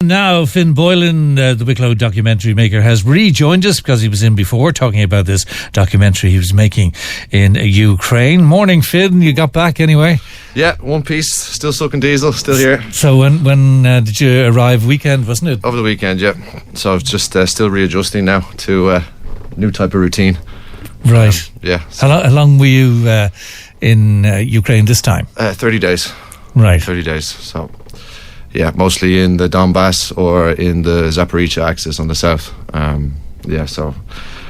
now. Finn Boylan, the Wicklow documentary maker, has rejoined us because he was in before talking about this documentary he was making in Ukraine. Morning, Finn. You got back anyway? Yeah, one piece. Still sucking diesel. Still here. So when did you arrive? Weekend, wasn't it? Over the weekend, yeah. So I've just still readjusting now to a new type of routine. Right. Yeah. How long were you in Ukraine this time? 30 days. Right. 30 days. So, yeah, mostly in the Donbass or in the Zaporizhia axis on the south. So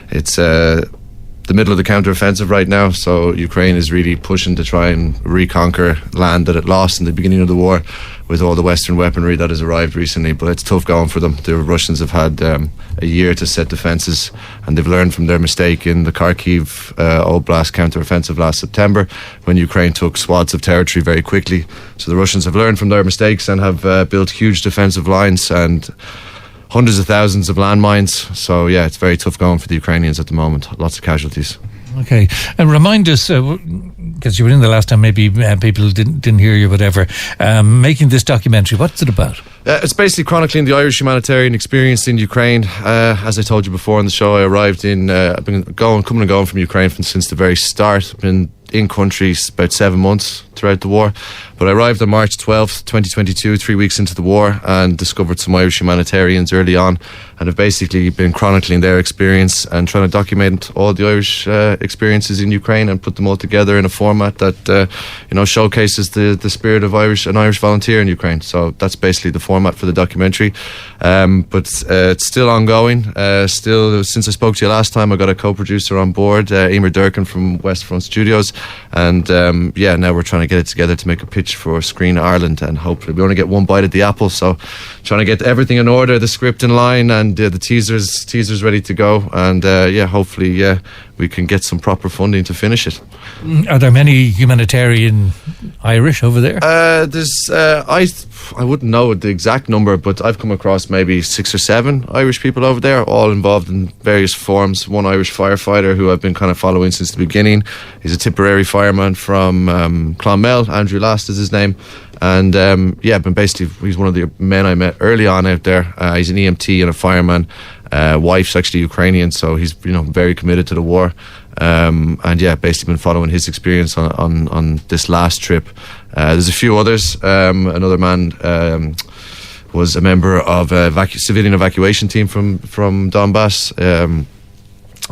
it's the middle of the counter-offensive right now, so Ukraine is really pushing to try and reconquer land that it lost in the beginning of the war with all the Western weaponry that has arrived recently. But it's tough going for them. The Russians have had a year to set defences, and they've learned from their mistake in the Kharkiv Oblast counter-offensive last September, when Ukraine took swaths of territory very quickly. So the Russians have learned from their mistakes and have built huge defensive lines and hundreds of thousands of landmines. So yeah, it's very tough going for the Ukrainians at the moment. Lots of casualties. Okay, and remind us, because you were in the last time, maybe people didn't hear you, whatever, making this documentary, what's it about? It's basically chronicling the Irish humanitarian experience in Ukraine. As I told you before on the show, I arrived in, I've been coming and going from Ukraine since the very start. I've been in country about 7 months throughout the war, but I arrived on March 12th, 2022, 3 weeks into the war, and discovered some Irish humanitarians early on, and have basically been chronicling their experience and trying to document all the Irish experiences in Ukraine and put them all together in a format that showcases the spirit of an Irish volunteer in Ukraine. So that's basically the format for the documentary. But it's still ongoing. Still, since I spoke to you last time, I got a co-producer on board, Emer Durkin from West Front Studios, and now we're trying to get it together to make a pitch for Screen Ireland, and hopefully we only get one bite at the apple, so trying to get everything in order, the script in line, and the teasers ready to go, and hopefully we can get some proper funding to finish it. Are there many humanitarian Irish over there? There's I wouldn't know the exact number, but I've come across maybe 6 or 7 Irish people over there, all involved in various forms. One Irish firefighter who I've been kind of following since the beginning. He's a Tipperary fireman from Clonmel. Andrew Last is his name. And but basically he's one of the men I met early on out there. He's an EMT and a fireman. Wife's actually Ukrainian, so he's very committed to the war. Basically been following his experience on this last trip. There's a few others. Another man was a member of a civilian evacuation team from Donbass.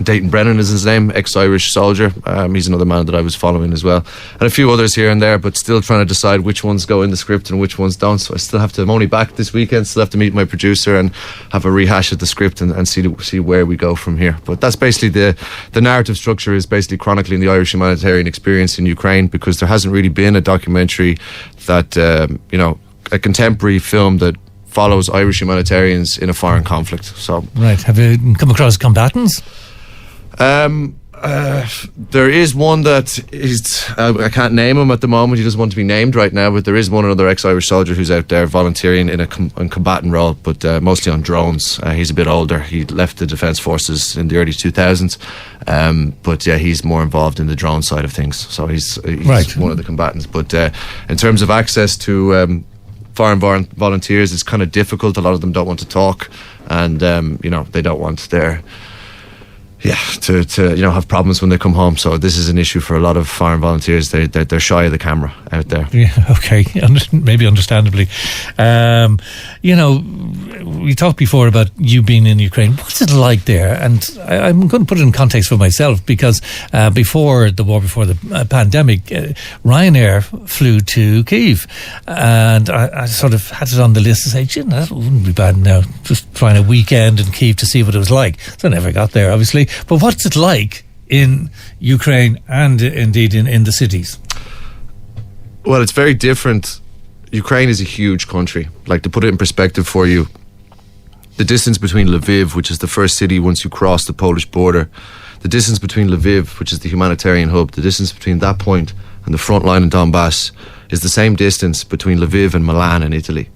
Dayton Brennan is his name, ex-Irish soldier. He's another man that I was following as well, and a few others here and there, but still trying to decide which ones go in the script and which ones don't. So I still have to, I'm only back this weekend, still have to meet my producer and have a rehash of the script and see where we go from here. But that's basically the narrative structure, is basically chronicling the Irish humanitarian experience in Ukraine, because there hasn't really been a documentary that a contemporary film that follows Irish humanitarians in a foreign conflict. So right, have you come across combatants? There is one that is, I can't name him at the moment, he doesn't want to be named right now, but there is another ex-Irish soldier who's out there volunteering in a combatant role, but mostly on drones. He's a bit older. He left the Defence Forces in the early 2000s, he's more involved in the drone side of things, so he's right. One of the combatants. But in terms of access to foreign volunteers, it's kind of difficult. A lot of them don't want to talk, and they don't want their to have problems when they come home. So this is an issue for a lot of foreign volunteers. They're shy of the camera out there. Yeah, okay, maybe understandably. We talked before about you being in Ukraine. What's it like there? And I'm going to put it in context for myself, because before the pandemic, Ryanair flew to Kyiv, and I sort of had it on the list to say, that wouldn't be bad now, just trying a weekend in Kyiv to see what it was like. So I never got there, obviously. But what's it like in Ukraine and indeed in the cities? Well, it's very different. Ukraine is a huge country. Like, to put it in perspective for you, the distance between Lviv, which is the first city once you cross the Polish border, the distance between Lviv, which is the humanitarian hub, the distance between that point and the front line in Donbass is the same distance between Lviv and Milan in Italy.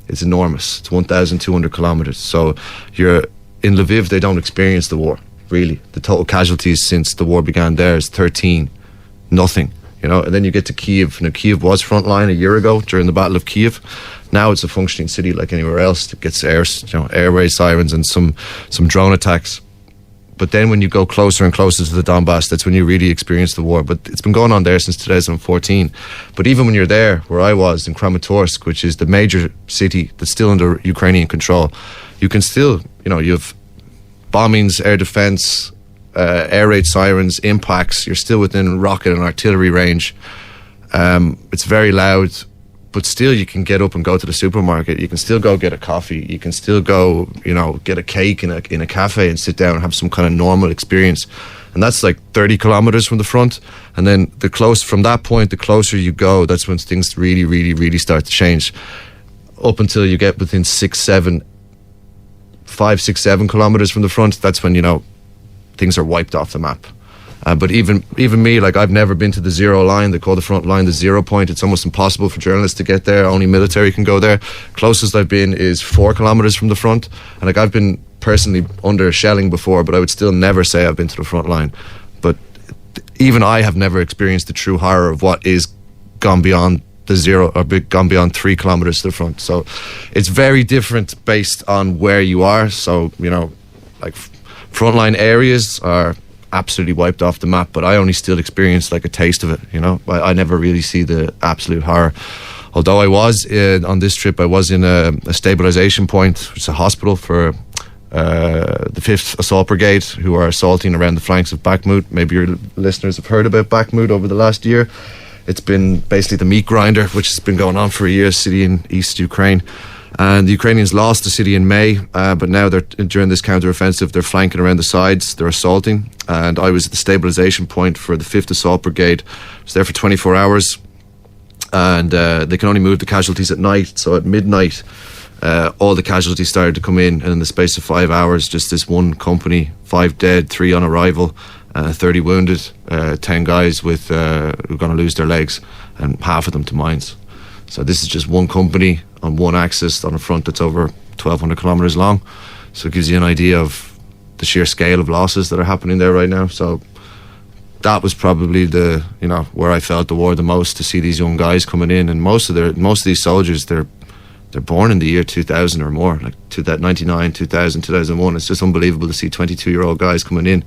It's enormous. It's 1,200 kilometers. So you're in Lviv, they don't experience the war. Really, the total casualties since the war began there is 13. Nothing. you know. And then you get to Kyiv. Now, Kyiv was frontline a year ago during the Battle of Kyiv. Now it's a functioning city like anywhere else. It gets air raid sirens and some drone attacks. But then when you go closer and closer to the Donbass, that's when you really experience the war. But it's been going on there since 2014. But even when you're there, where I was, in Kramatorsk, which is the major city that's still under Ukrainian control, you can still, you have bombings, air defense, air raid sirens, impacts. You're still within rocket and artillery range. It's very loud, but still you can get up and go to the supermarket. You can still go get a coffee. You can still go, get a cake in a cafe and sit down and have some kind of normal experience. And that's like 30 kilometers from the front. And then from that point, the closer you go, that's when things really, really, really start to change. Up until you get within 5, 6, 7 kilometers from the front, that's when, things are wiped off the map. But even me, like, I've never been to the zero line. They call the front line the 0 point. It's almost impossible for journalists to get there. Only military can go there. Closest I've been is 4 kilometers from the front. And like, I've been personally under shelling before, but I would still never say I've been to the front line. But even I have never experienced the true horror of what is gone beyond the zero, or gone beyond 3 kilometers to the front. So it's very different based on where you are. So, like, frontline areas are absolutely wiped off the map, but I only still experienced like a taste of it. I never really see the absolute horror. Although I was on this trip, I was in a stabilization point, which is a hospital for the 5th Assault Brigade, who are assaulting around the flanks of Bakhmut. Maybe your listeners have heard about Bakhmut over the last year. It's been basically the meat grinder, which has been going on for a year, city in East Ukraine. And the Ukrainians lost the city in May, but now during this counter-offensive, they're flanking around the sides, they're assaulting. And I was at the stabilisation point for the 5th Assault Brigade. I was there for 24 hours, and they can only move the casualties at night. So at midnight, all the casualties started to come in, and in the space of 5 hours, just this one company, 5 dead, 3 on arrival, 30 wounded, 10 guys who are going to lose their legs, and half of them to mines. So this is just one company on one axis on a front that's over 1,200 kilometres long. So it gives you an idea of the sheer scale of losses that are happening there right now. So that was probably where I felt the war the most, to see these young guys coming in. And most of these soldiers, they're born in the year 2000 or more, like 99, 2000, 2001. It's just unbelievable to see 22-year-old guys coming in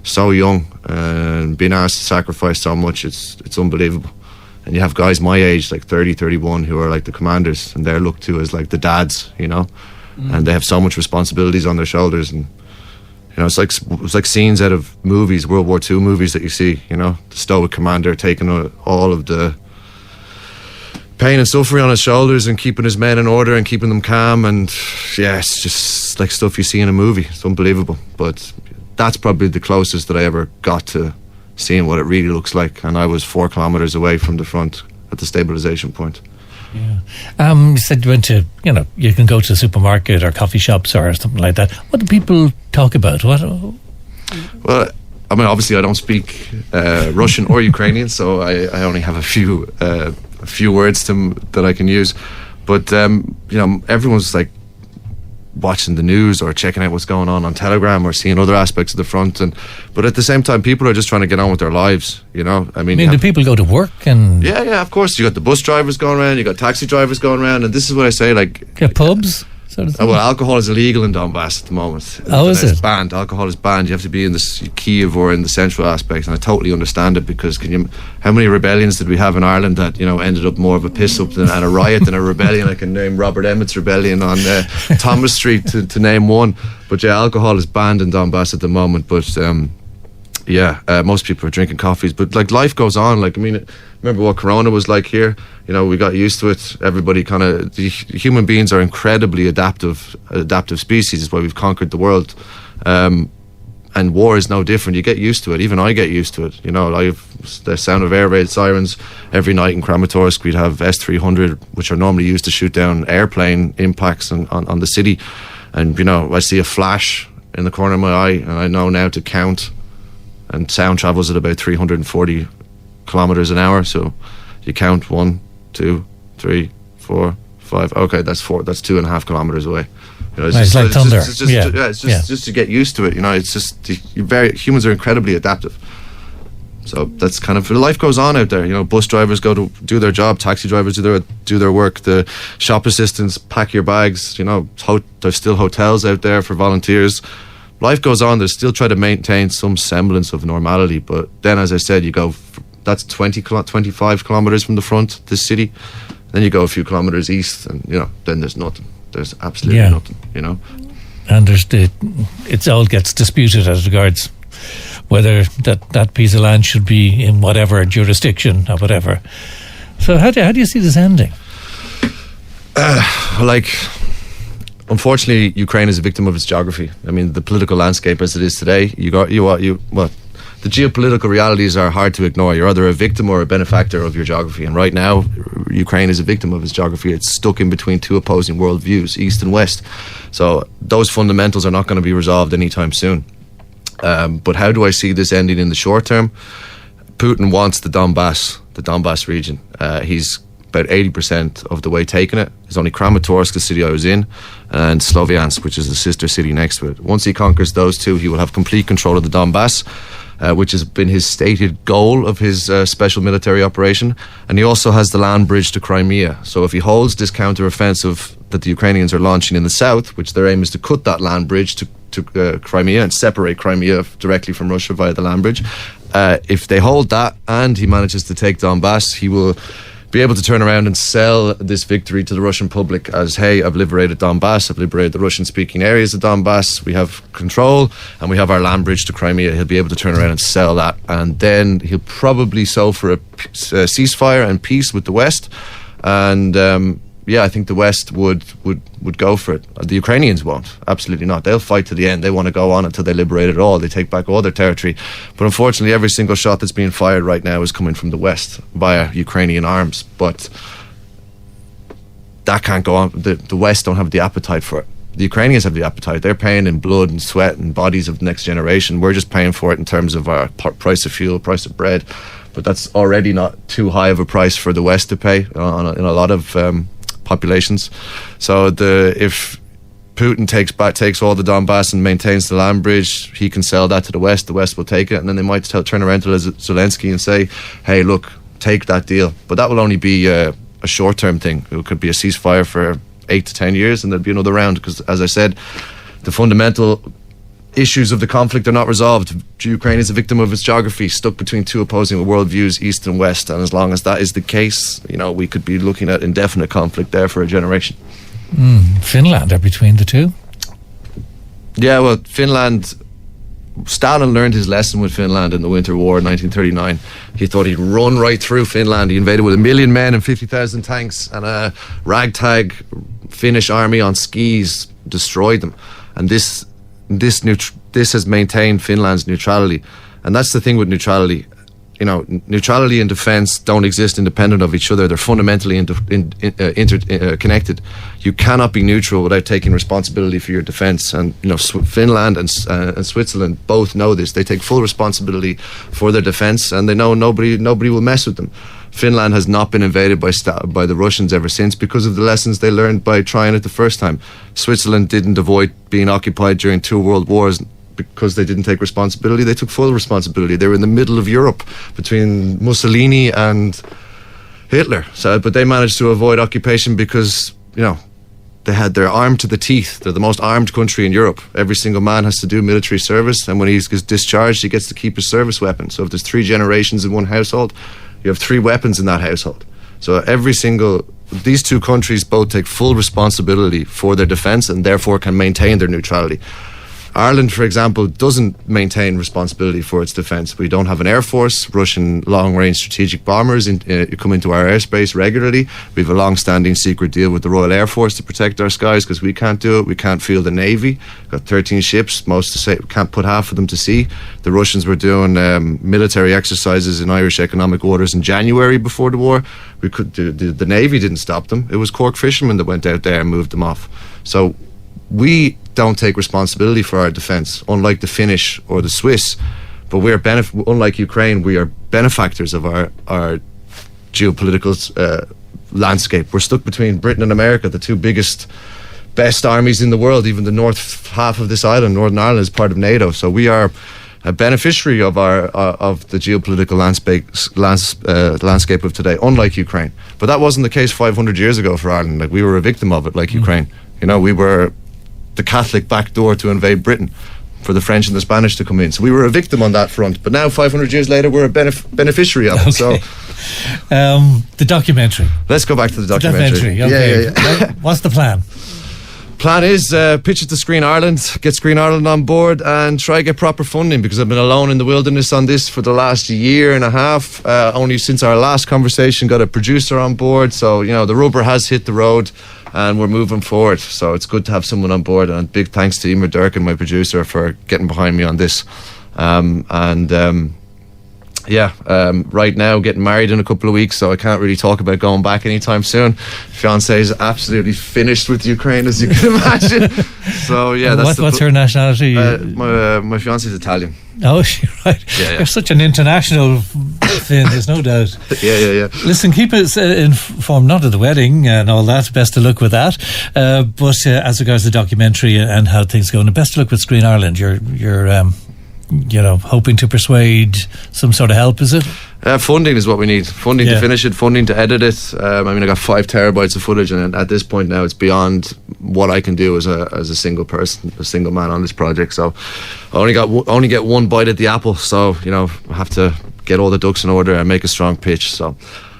so young and being asked to sacrifice so much. It's unbelievable. And you have guys my age, like 30, 31, who are like the commanders, and they're looked to as like the dads, and they have so much responsibilities on their shoulders. And it's like scenes out of movies, World War II movies that you see, the stoic commander taking all of the pain and suffering on his shoulders and keeping his men in order and keeping them calm. And yeah, it's just like stuff you see in a movie. It's unbelievable. But that's probably the closest that I ever got to seeing what it really looks like. And I was 4 kilometers away from the front at the stabilization point. Yeah. You said you went to, you can go to a supermarket or coffee shops or something like that. What do people talk about? Well, I mean, obviously I don't speak Russian or Ukrainian, so I only have a few words that I can use. But everyone's like watching the news or checking out what's going on Telegram or seeing other aspects of the front. But at the same time, people are just trying to get on with their lives, I mean, do people go to work? And yeah, of course. You got the bus drivers going around, you got taxi drivers going around, and this is what I say, like, pubs sort of thing? Well, alcohol is illegal in Donbass at the moment. Oh, is it? It's banned. Alcohol is banned. You have to be in the Kyiv or in the central aspects, and I totally understand it, because how many rebellions did we have in Ireland that ended up more of a piss up and a riot than a rebellion? I can name Robert Emmett's rebellion on Thomas Street to name one. But yeah, alcohol is banned in Donbass at the moment. But most people are drinking coffees. But like, life goes on. Like, I mean, remember what Corona was like here? We got used to it. Everybody human beings are incredibly adaptive species. It's why we've conquered the world. And war is no different. You get used to it. Even I get used to it. The sound of air raid sirens every night in Kramatorsk. We'd have S-300, which are normally used to shoot down airplane impacts on the city. And, I see a flash in the corner of my eye, and I know now to count. And sound travels at about 340 kilometers an hour. So you count 1, 2, 3, 4, 5. Okay, that's 4. That's 2.5 kilometers away. It's like thunder. It's just to get used to it. It's just humans are incredibly adaptive. So that's kind of, life goes on out there. You know, bus drivers go to do their job, taxi drivers do their work, the shop assistants pack your bags. You know, there's still hotels out there for volunteers. Life goes on. They still try to maintain some semblance of normality. But then, as I said, you go, that's 25 kilometres from the front, this city. Then you go a few kilometres east, and you know, then there's nothing. There's absolutely nothing. You know, and it all gets disputed as regards whether that piece of land should be in whatever jurisdiction or whatever. So how do you see this ending? Unfortunately, Ukraine is a victim of its geography. I mean, the political landscape as it is today, the geopolitical realities are hard to ignore. You're either a victim or a benefactor of your geography. And right now, Ukraine is a victim of its geography. It's stuck in between two opposing worldviews, East and West. So those fundamentals are not going to be resolved anytime soon. But how do I see this ending in the short term? Putin wants the Donbass region. He's about 80% of the way taken it. It's only Kramatorsk, the city I was in, and Sloviansk, which is the sister city next to it. Once he conquers those two, he will have complete control of the Donbass, which has been his stated goal of his special military operation. And he also has the land bridge to Crimea. So if he holds this counter-offensive that the Ukrainians are launching in the south, which their aim is to cut that land bridge to Crimea and separate Crimea directly from Russia via the land bridge. If they hold that and he manages to take Donbass, he will be able to turn around and sell this victory to the Russian public as, hey, I've liberated Donbass, I've liberated the Russian-speaking areas of Donbass, we have control, and we have our land bridge to Crimea. He'll be able to turn around and sell that, and then he'll probably sow for a ceasefire and peace with the West, and I think the West would go for it. The Ukrainians won't. Absolutely not. They'll fight to the end. They want to go on until they liberate it all. They take back all their territory. But unfortunately, every single shot that's being fired right now is coming from the West via Ukrainian arms. But that can't go on. The West don't have the appetite for it. The Ukrainians have the appetite. They're paying in blood and sweat and bodies of the next generation. We're just paying for it in terms of our price of fuel, price of bread. But that's already not too high of a price for the West to pay in a lot of populations. So if Putin takes all the Donbass and maintains the land bridge, he can sell that to the West. The West will take it, and then they might turn around to Zelensky and say, hey, look, take that deal. But that will only be a short-term thing. It could be a ceasefire for 8 to 10 years, and there'll be another round, because, as I said, the fundamental issues of the conflict are not resolved. Ukraine is a victim of its geography, stuck between two opposing worldviews, East and West, and as long as that is the case, you know, we could be looking at indefinite conflict there for a generation. Finland are between the two? Yeah, well, Finland, Stalin learned his lesson with Finland in the Winter War in 1939. He thought he'd run right through Finland. He invaded with 1 million men and 50,000 tanks, and a ragtag Finnish army on skis destroyed them. And this has maintained Finland's neutrality. And that's the thing with neutrality. You know, neutrality and defence don't exist independent of each other. They're fundamentally interconnected. You cannot be neutral without taking responsibility for your defence. And, you know, Finland and Switzerland both know this. They take full responsibility for their defence, and they know nobody will mess with them. Finland has not been invaded by the Russians ever since because of the lessons they learned by trying it the first time. Switzerland didn't avoid being occupied during 2 world wars because they didn't take responsibility. They took full responsibility. They were in the middle of Europe between Mussolini and Hitler. But they managed to avoid occupation because, you know, they're armed to the teeth. They're the most armed country in Europe. Every single man has to do military service, and when he's discharged, he gets to keep his service weapon. So if there's 3 generations in one household, you have 3 weapons in that household. So these two countries both take full responsibility for their defence and therefore can maintain their neutrality. Ireland, for example, doesn't maintain responsibility for its defence. We don't have an air force. Russian long-range strategic bombers come into our airspace regularly. We have a long-standing secret deal with the Royal Air Force to protect our skies because we can't do it. We can't field the Navy. We've got 13 ships. Can't put half of them to sea. The Russians were doing military exercises in Irish economic waters in January before the war. The Navy didn't stop them. It was Cork fishermen that went out there and moved them off. So we don't take responsibility for our defence, unlike the Finnish or the Swiss. But unlike Ukraine, we are benefactors of our geopolitical landscape. We're stuck between Britain and America, the 2 biggest, best armies in the world. Even the north half of this island, Northern Ireland, is part of NATO. So we are a beneficiary of of the geopolitical landscape of today, unlike Ukraine. But that wasn't the case 500 years ago for Ireland. Like, we were a victim of it, like Ukraine. You know, we were the Catholic backdoor to invade Britain for the French and the Spanish to come in. So we were a victim on that front. But now, 500 years later, we're a beneficiary of it. Okay. So the documentary. Let's go back to the documentary. Okay. Yeah. What's the plan? Plan is pitch it to Screen Ireland, get Screen Ireland on board, and try get proper funding, because I've been alone in the wilderness on this for the last year and a half. Only since our last conversation got a producer on board. So, you know, the rubber has hit the road and we're moving forward. So it's good to have someone on board, and big thanks to Emer Durkin, my producer, for getting behind me on this. Right now getting married in a couple of weeks, so I can't really talk about going back anytime soon. Fiancée is absolutely finished with Ukraine, as you can imagine. So yeah, what's her nationality? My fiancée is Italian. Oh, right. Yeah. You're such an international thing, there's no doubt. Yeah. Listen, keep us informed, not of the wedding and all that. Best of luck with that. But as regards the documentary and how things go, and best of luck with Screen Ireland. You're hoping to persuade some sort of help, is it? Funding is what we need. Funding to finish it, funding to edit it. I got 5 terabytes of footage, and at this point now it's beyond what I can do as a single person, a single man on this project. So I only get one bite at the apple. So, I have to get all the ducks in order and make a strong pitch. So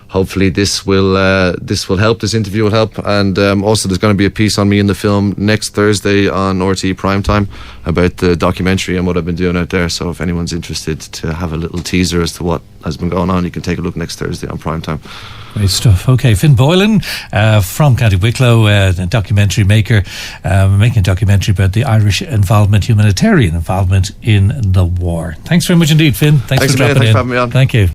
hopefully this will help. This interview will help, and also there's going to be a piece on me in the film next Thursday on RTE Primetime about the documentary and what I've been doing out there. So if anyone's interested to have a little teaser as to what has been going on, you can take a look next Thursday on Primetime. Great stuff. Okay, Finn Boylan from County Wicklow, a documentary maker, making a documentary about the Irish humanitarian involvement in the war. Thanks very much indeed, Finn. Thanks for dropping in. Thanks for having me on. Thank you.